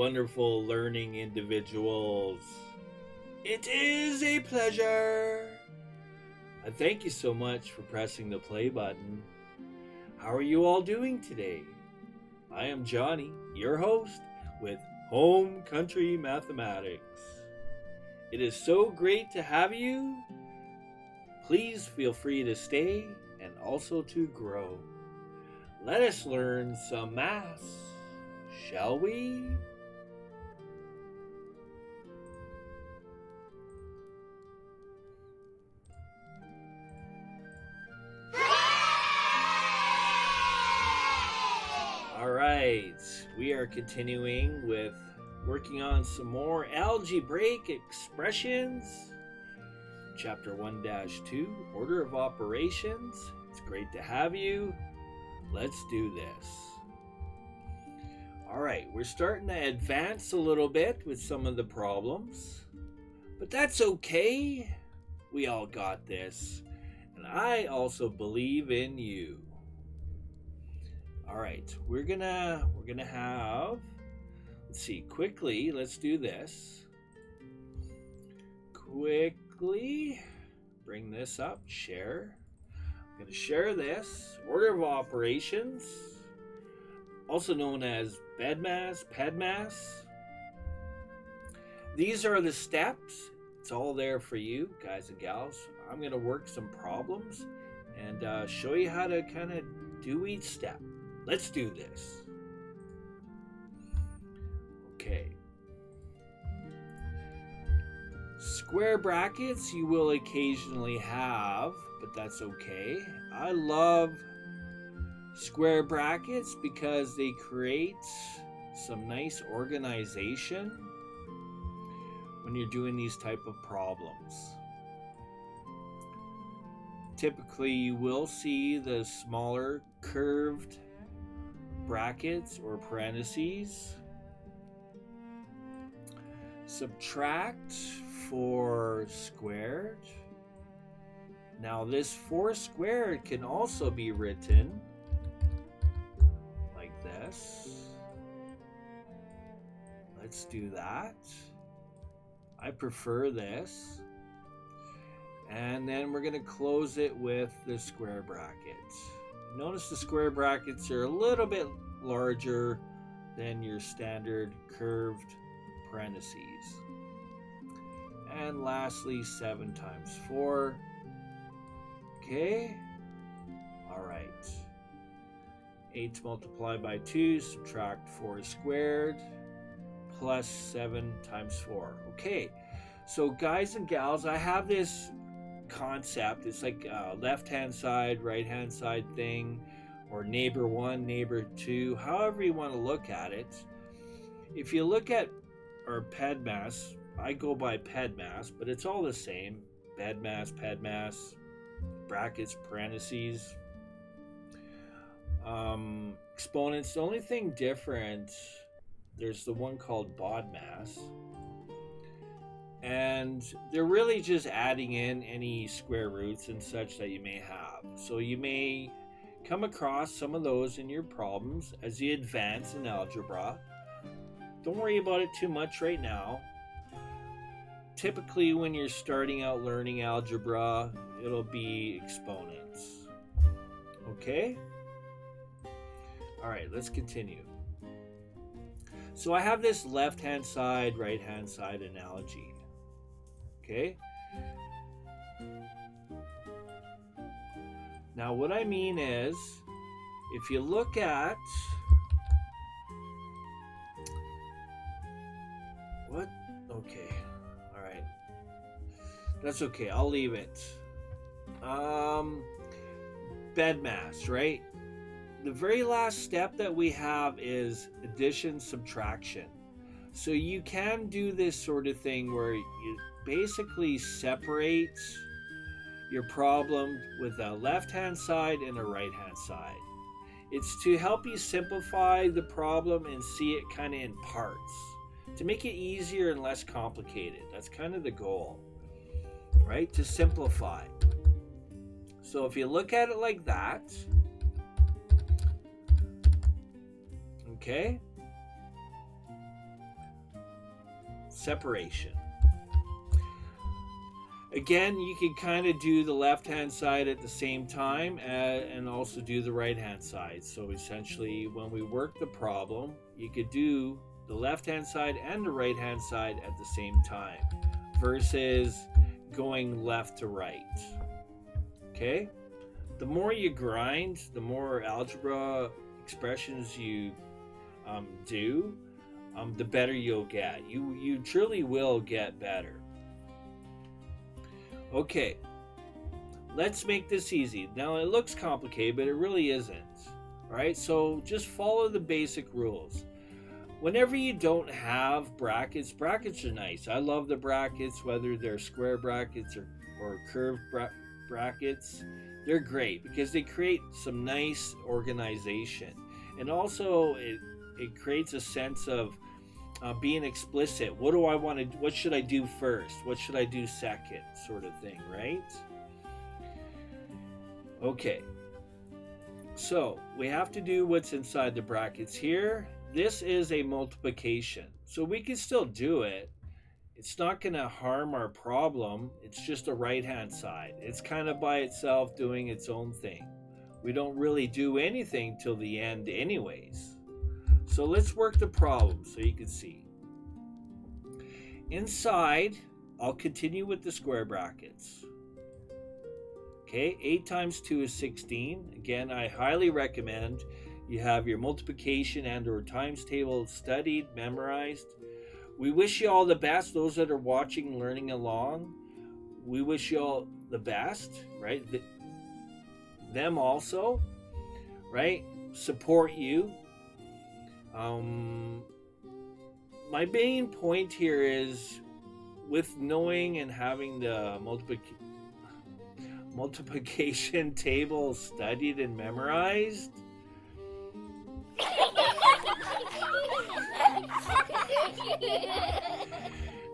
wonderful learning individuals. It is a pleasure. And thank you so much for pressing the play button. How are you all doing today? I am Johnny, your host with HomeCountry Mathematics. It is so great to have you. Please feel free to stay and also to grow. Let us learn some math, shall we? Alright, we are continuing with working on some more algebraic expressions. Chapter 1-2, Order of Operations. It's great to have you. Let's do this. Alright, we're starting to advance a little bit with some of the problems. But that's okay. We all got this. And I also believe in you. Alright, we're gonna have, let's see, quickly, let's do this. Quickly, bring this up, share. I'm gonna share this. Order of operations, also known as BEDMAS, PEDMAS. These are the steps. It's all there for you, guys and gals. I'm gonna work some problems and show you how to kind of do each step. Let's do this. Okay. Square brackets you will occasionally have, but that's okay. I love square brackets because they create some nice organization when you're doing these type of problems. Typically, you will see the smaller curved brackets or parentheses. Subtract for squared. Now this 4 squared can also be written like this. Let's do that. I prefer this. And then we're going to close it with the square brackets. Notice the square brackets are a little bit larger than your standard curved parentheses. And lastly, 7 times 4. Okay. All right. 8 multiplied by 2, subtract 4 squared, plus 7 times 4. Okay. So guys and gals, I have this concept. It's like a left-hand side, right-hand side thing, or neighbor 1, neighbor 2, however you want to look at it. If you look at our PEDMAS, I go by PEDMAS, but it's all the same. BEDMAS, PEDMAS, brackets, parentheses. Exponents, the only thing different, there's the one called BODMAS. And they're really just adding in any square roots and such that you may have. So you may come across some of those in your problems as you advance in algebra. Don't worry about it too much right now. Typically when you're starting out learning algebra, it'll be exponents. Okay? Alright, let's continue. So I have this left-hand side, right-hand side analogy. Okay. Now what I mean is, if you look at what? Okay. All right. That's okay. I'll leave it. BEDMAS, right? The very last step that we have is addition, subtraction. So you can do this sort of thing where you basically separate your problem with a left-hand side and a right-hand side. It's to help you simplify the problem and see it kind of in parts, to make it easier and less complicated. That's kind of the goal, right? To simplify. So if you look at it like that, okay, separation. Again, you can kind of do the left-hand side at the same time and also do the right-hand side. So essentially, when we work the problem, you could do the left-hand side and the right-hand side at the same time versus going left to right. Okay? The more you grind, the more algebra expressions you do, the better you'll get. You truly will get better. Okay, let's make this easy. Now it looks complicated, but it really isn't. All right, so just follow the basic rules. Whenever you don't have brackets, brackets are nice. I love the brackets, whether they're square brackets or curved brackets. They're great because they create some nice organization. And also it creates a sense of being explicit. What do I want to? What should I do first? What should I do second? Sort of thing, right? Okay. So we have to do what's inside the brackets here. This is a multiplication, so we can still do it. It's not going to harm our problem. It's just a right-hand side. It's kind of by itself doing its own thing. We don't really do anything till the end anyways. So let's work the problem so you can see. Inside, I'll continue with the square brackets. Okay, 8 times 2 is 16. Again, I highly recommend you have your multiplication and or times table studied, memorized. We wish you all the best. Those that are watching, learning along, we wish you all the best, right? Them also, right? Support you. My main point here is with knowing and having the multiplication table studied and memorized.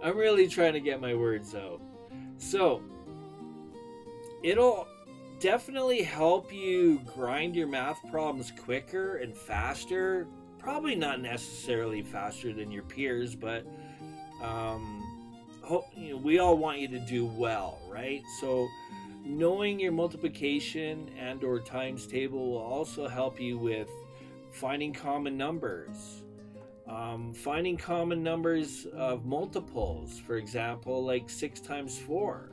I'm really trying to get my words out. So, it'll definitely help you grind your math problems quicker and faster. Probably not necessarily faster than your peers, but we all want you to do well, right? So knowing your multiplication and or times table will also help you with finding common numbers. Finding common numbers of multiples, for example, like 6 times 4,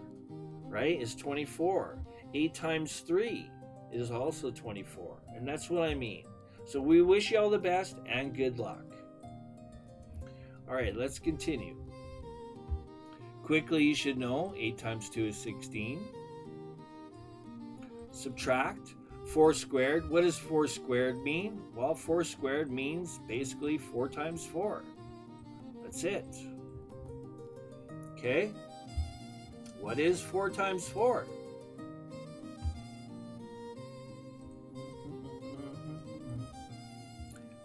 right, is 24. 8 times 3 is also 24, and that's what I mean. So we wish you all the best and good luck. All right, let's continue. Quickly, you should know 8 times 2 is 16. Subtract 4 squared. What does 4 squared mean? Well, 4 squared means basically 4 times 4. That's it. Okay? What is 4 times 4?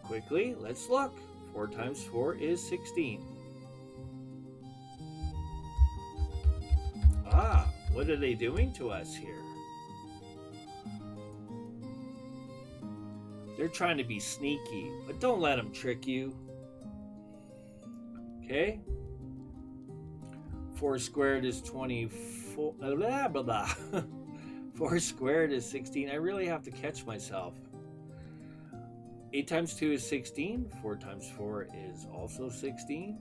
Quickly, let's look. 4 times 4 is 16. Ah, what are they doing to us here? They're trying to be sneaky, but don't let them trick you. Okay? 4 squared is 24. Blah, blah, blah. 4 squared is 16. I really have to catch myself. 8 times 2 is 16. 4 times 4 is also 16.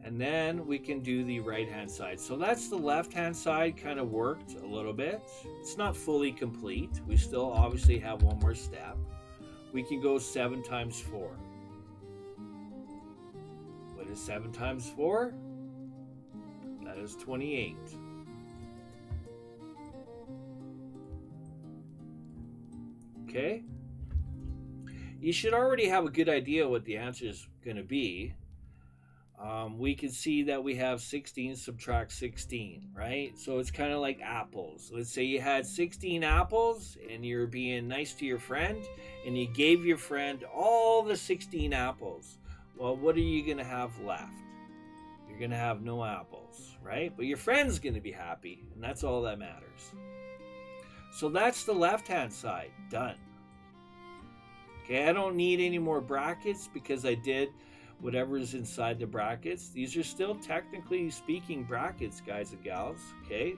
And then we can do the right-hand side. So that's the left-hand side kind of worked a little bit. It's not fully complete. We still obviously have one more step. We can go 7 times 4. What is 7 times 4? That is 28. Okay? You should already have a good idea what the answer is going to be. We can see that we have 16 subtract 16, right? So it's kind of like apples. Let's say you had 16 apples and you're being nice to your friend and you gave your friend all the 16 apples. Well, what are you going to have left? You're going to have no apples, right? But your friend's going to be happy, and that's all that matters. So that's the left-hand side, done. Okay, I don't need any more brackets because I did whatever's inside the brackets. These are still technically speaking brackets, guys and gals, okay?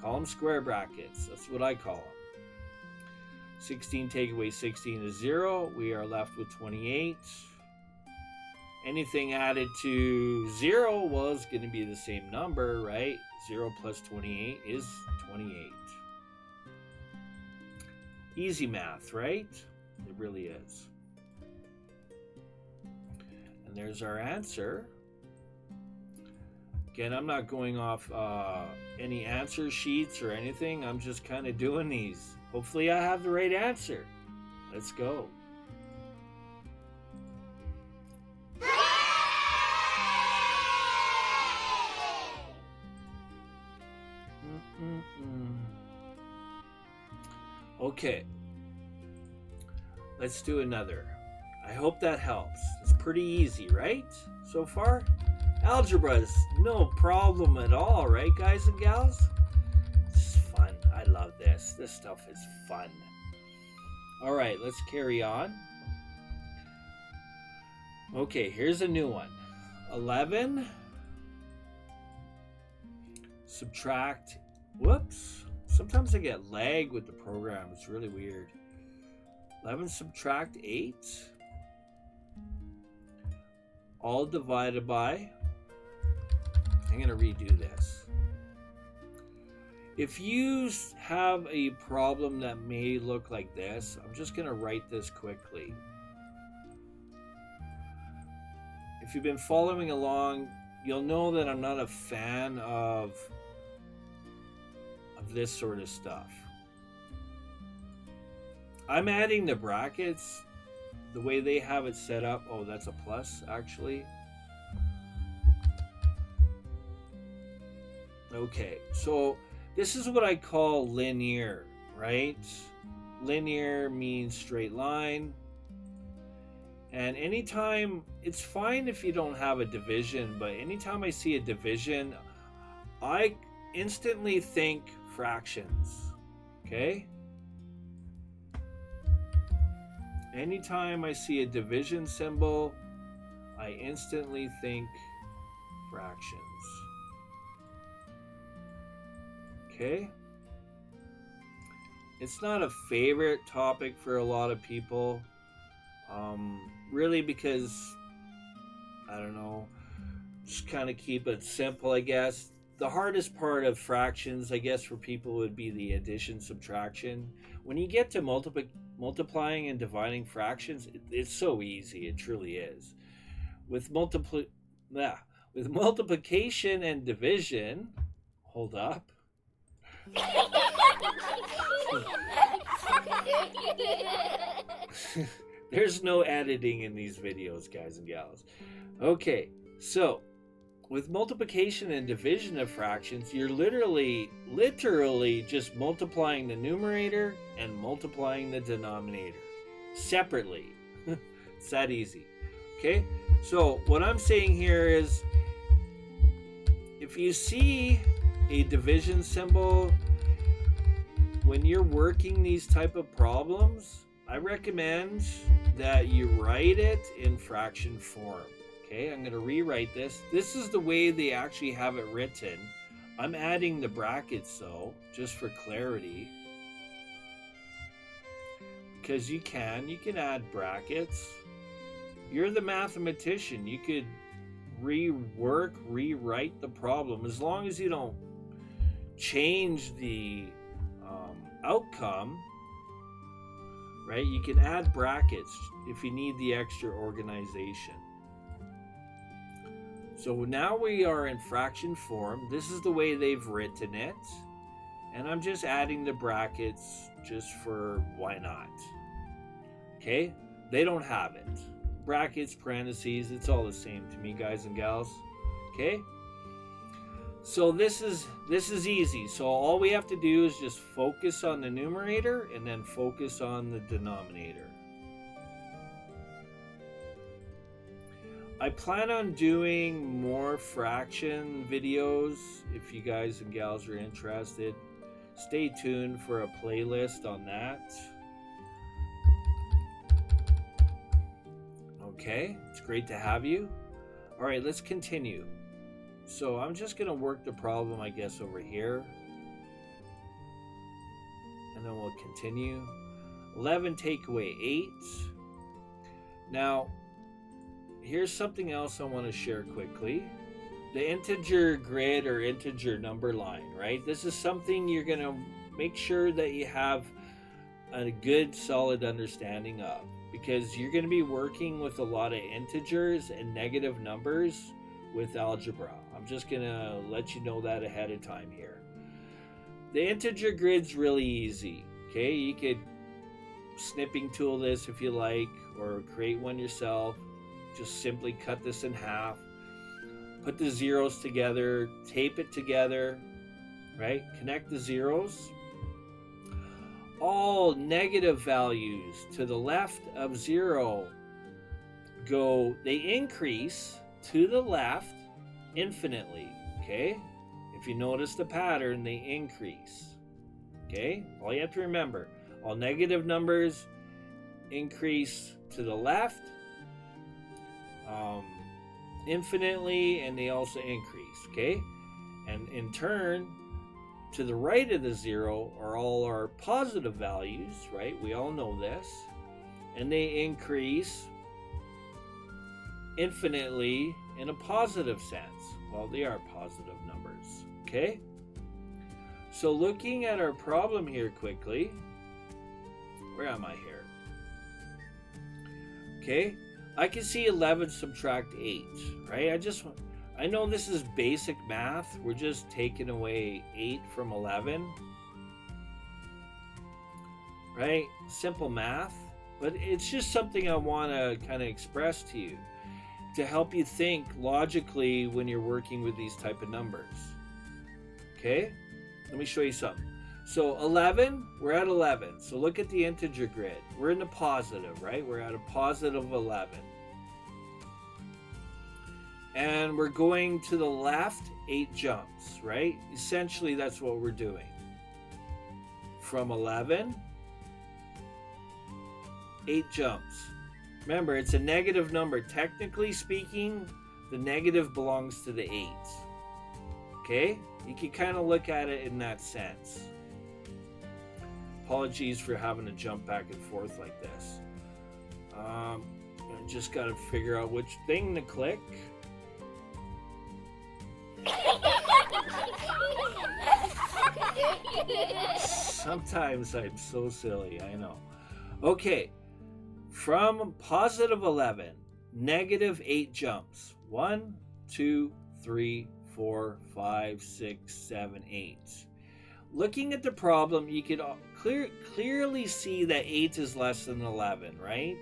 Call them square brackets. That's what I call them. 16 take away 16 is 0. We are left with 28. Anything added to 0, well, it's going to be the same number, right? 0 plus 28 is 28. Easy math, right? It really is. And there's our answer. Again, I'm not going off any answer sheets or anything. I'm just kind of doing these. Hopefully I have the right answer. Let's go. Okay. Let's do another. I hope that helps. It's pretty easy, right? So far? Algebra is no problem at all, right, guys and gals? It's fun. I love this. This stuff is fun. All right, let's carry on. Okay, here's a new one. 11 subtract, whoops. Sometimes I get lag with the program. It's really weird. 11 subtract 8. All divided by, I'm going to redo this. If you have a problem that may look like this, I'm just going to write this quickly. If you've been following along, you'll know that I'm not a fan of this sort of stuff. I'm adding the brackets the way they have it set up. Oh, that's a plus, actually. Okay, so this is what I call linear, right? Linear means straight line. And anytime, it's fine if you don't have a division, but anytime I see a division, I instantly think fractions, okay? Anytime I see a division symbol, I instantly think fractions. Okay? It's not a favorite topic for a lot of people. Really because, I don't know, just kind of keep it simple, I guess. The hardest part of fractions, I guess, for people would be the addition, subtraction. When you get to multiplying and dividing fractions, it's so easy. It truly is. With multiplication and division, hold up. There's no editing in these videos, guys and gals. Okay, so with multiplication and division of fractions, you're literally just multiplying the numerator and multiplying the denominator separately. It's that easy. Okay, so what I'm saying here is, if you see a division symbol when you're working these type of problems, I recommend that you write it in fraction form. Okay, I'm going to rewrite this. This is the way they actually have it written. I'm adding the brackets though, just for clarity. Because you can add brackets. You're the mathematician. You could rewrite the problem, as long as you don't change the outcome, right? You can add brackets if you need the extra organization. So now we are in fraction form. This is the way they've written it. And I'm just adding the brackets just for why not. Okay? They don't have it. Brackets, parentheses, it's all the same to me, guys and gals. Okay? So this is easy. So all we have to do is just focus on the numerator and then focus on the denominator. I plan on doing more fraction videos. If you guys and gals are interested, stay tuned for a playlist on that. Okay, it's great to have you. All right, let's continue. So I'm just going to work the problem, I guess, over here. And then we'll continue. 11 take away 8. Now, here's something else I want to share quickly. The integer grid or integer number line, right? This is something you're going to make sure that you have a good, solid understanding of, because you're going to be working with a lot of integers and negative numbers with algebra. I'm just going to let you know that ahead of time here. The integer grid's really easy. Okay, you could snipping tool this if you like, or create one yourself. Just simply cut this in half, put the zeros together, tape it together, right? Connect the zeros. All negative values to the left of 0 they increase to the left infinitely, okay? If you notice the pattern, they increase, okay? All you have to remember, all negative numbers increase to the left infinitely, and they also increase, okay? And in turn, to the right of the 0 are all our positive values, right? We all know this. And they increase infinitely in a positive sense. Well, they are positive numbers, okay? So looking at our problem here quickly, where am I here? Okay, I can see 11 subtract 8, right? I know this is basic math. We're just taking away 8 from 11, right? Simple math, but it's just something I want to kind of express to you to help you think logically when you're working with these type of numbers. Okay, let me show you something. So 11, we're at 11. So look at the integer grid. We're in the positive, right? We're at a positive 11. And we're going to the left 8 jumps, right? Essentially, that's what we're doing. From 11, 8 jumps. Remember, it's a negative number. Technically speaking, the negative belongs to the 8. Okay? You can kind of look at it in that sense. Apologies for having to jump back and forth like this. I just got to figure out which thing to click. Sometimes I'm so silly, I know. Okay, from positive 11, negative 8 jumps. 1, 2, 3, 4, 5, 6, 7, 8. Looking at the problem, you could clearly see that 8 is less than 11, right?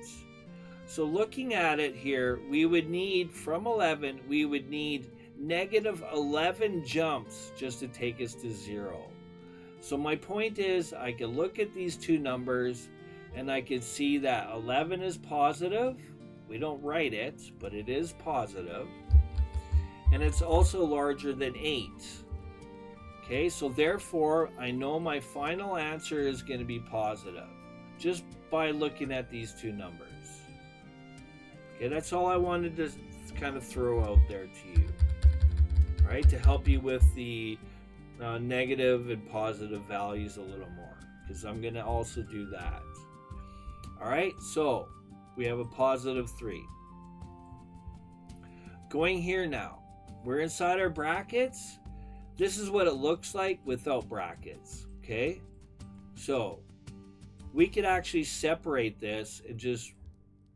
So looking at it here, we would need, from 11, we would need negative 11 jumps just to take us to 0. So my point is, I can look at these two numbers and I can see that 11 is positive. We don't write it, but it is positive. And it's also larger than 8. Okay, so therefore, I know my final answer is going to be positive just by looking at these two numbers. Okay, that's all I wanted to kind of throw out there to you, right? To help you with the negative and positive values a little more, because I'm going to also do that. All right, so we have a positive 3. Going here now, we're inside our brackets. This is what it looks like without brackets, okay? So we could actually separate this and just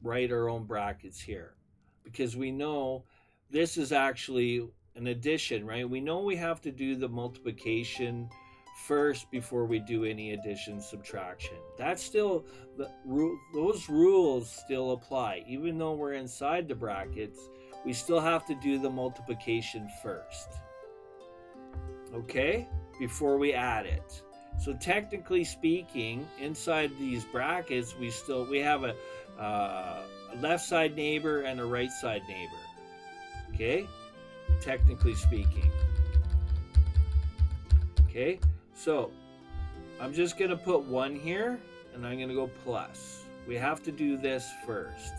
write our own brackets here, because we know this is actually an addition, right? We know we have to do the multiplication first before we do any addition, subtraction. That's still, those rules still apply. Even though we're inside the brackets, we still have to do the multiplication first, okay, before we add it. So technically speaking, inside these brackets, we have a left side neighbor and a right side neighbor, okay, technically speaking. Okay, so I'm just going to put 1 here, and I'm going to go plus. We have to do this first.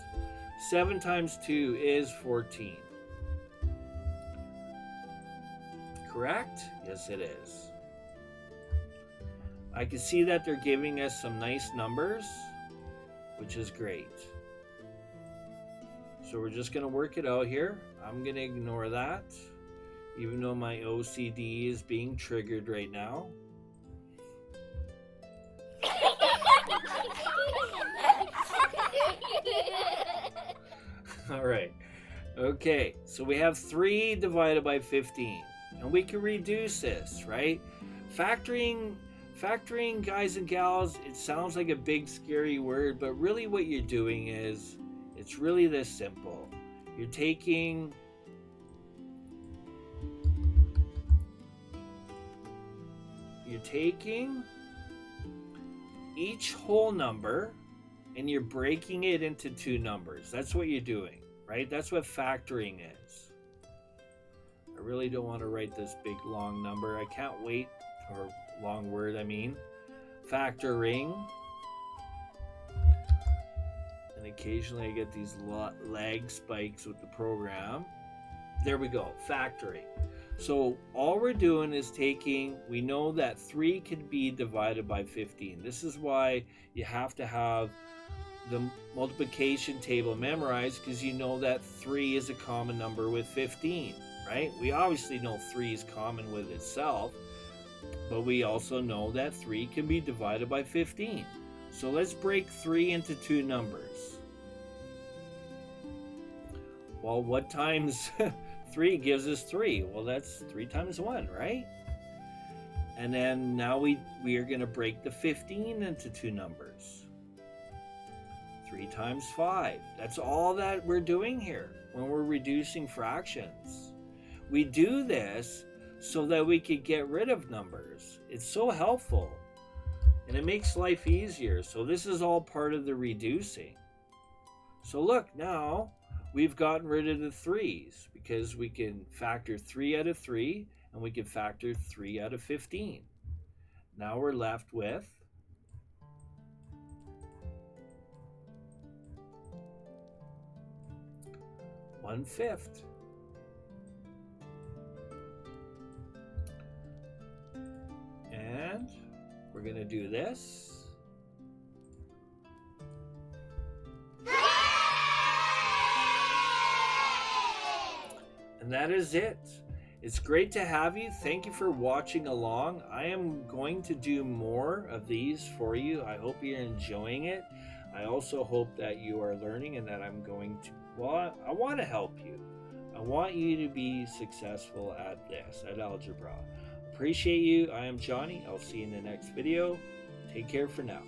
7 times 2 is 14. Correct? Yes, it is. I can see that they're giving us some nice numbers, which is great. So we're just going to work it out here. I'm going to ignore that, even though my OCD is being triggered right now. All right. Okay, so we have 3 divided by 15, and we can reduce this, right? Factoring, guys and gals, it sounds like a big scary word, but really what you're doing is, it's really this simple. You're taking each whole number and you're breaking it into 2 numbers. That's what you're doing, right? That's what factoring is. I really don't want to write this big long number. I can't wait, or long word, I mean. Factoring. And occasionally I get these lag spikes with the program. There we go, factoring. So all we're doing is taking, we know that 3 can be divided by 15. This is why you have to have the multiplication table memorized, because you know that 3 is a common number with 15, right? We obviously know 3 is common with itself, but we also know that 3 can be divided by 15. So let's break 3 into 2 numbers. Well, what times 3 gives us 3? Well, that's 3 times 1, right? And then now we are going to break the 15 into 2 numbers. 3 times 5. That's all that we're doing here when we're reducing fractions. We do this so that we could get rid of numbers. It's so helpful. And it makes life easier. So this is all part of the reducing. So look, now we've gotten rid of the 3's because we can factor 3 out of 3 and we can factor 3 out of 15. Now we're left with 1/5. And we're going to do this. And that is it. It's great to have you. Thank you for watching along. I am going to do more of these for you. I hope you're enjoying it. I also hope that you are learning and that I'm going to, well, I want to help you. I want you to be successful at this, at Algebra. Appreciate you. I am Johnny. I'll see you in the next video. Take care for now.